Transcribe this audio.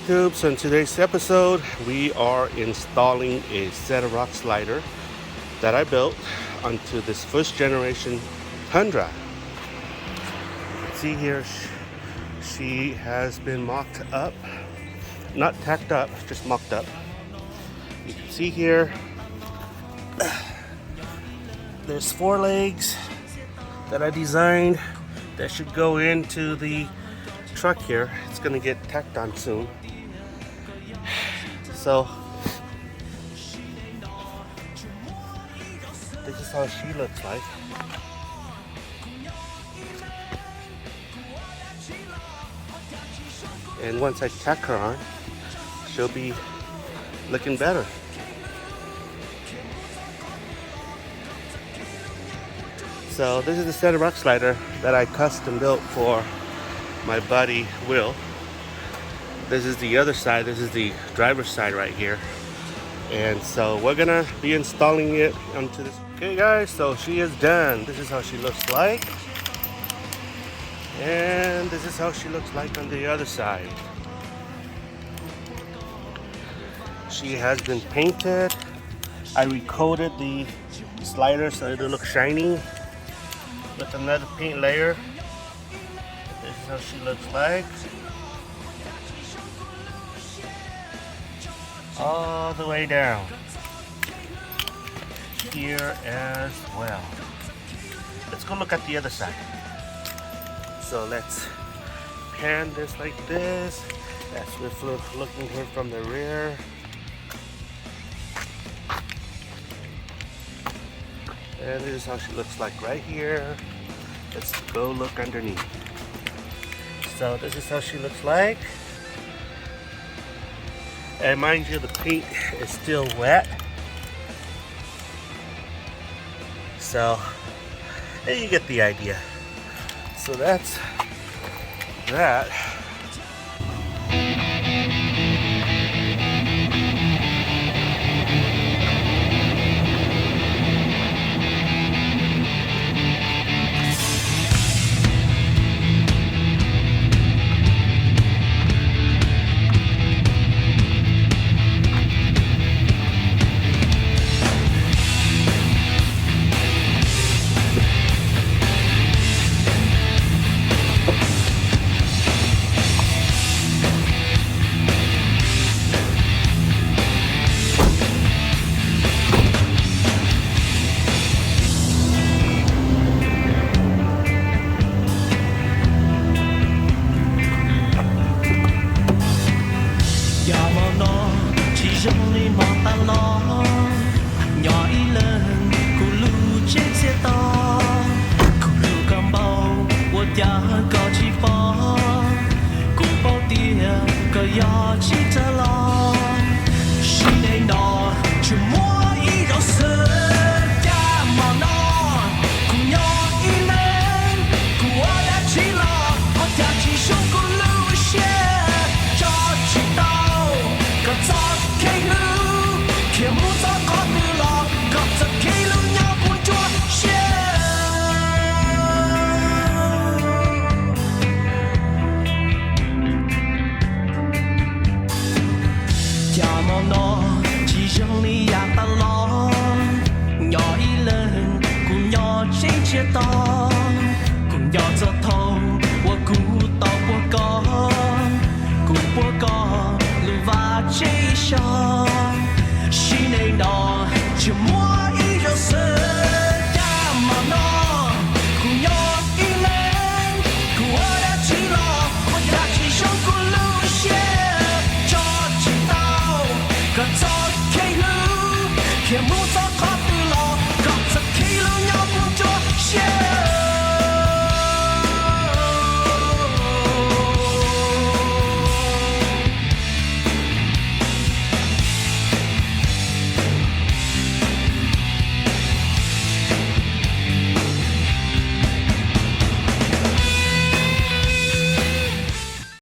YouTube. So in today's episode, we are installing a set of Rocksliders that I built onto this first generation Tundra. See here, she has been mocked up, not tacked up, just mocked up. You can see here, there's 4 legs that I designed that should go into the truck here. It's gonna get tacked on soon. So this is how she looks like. And once I tack her on, she'll be looking better. So this is the set of Rocksliders that I custom built for my buddy Will. This is the other side. This is the driver's side right here. And so we're gonna be installing it onto this. Okay guys, so she is done. This is how she looks like. And this is how she looks like on the other side. She has been painted. I recoated the slider so it'll look shiny with another paint layer. This is how she looks like. All the way down. Here as well. Let's go look at the other side. So let's pan this like this. As we're looking here from the rear. And this is how she looks like right here. Let's go look underneath. So this is how she looks like. And mind you, the paint is still wet. So, and you get the idea. So that's that. Can't move.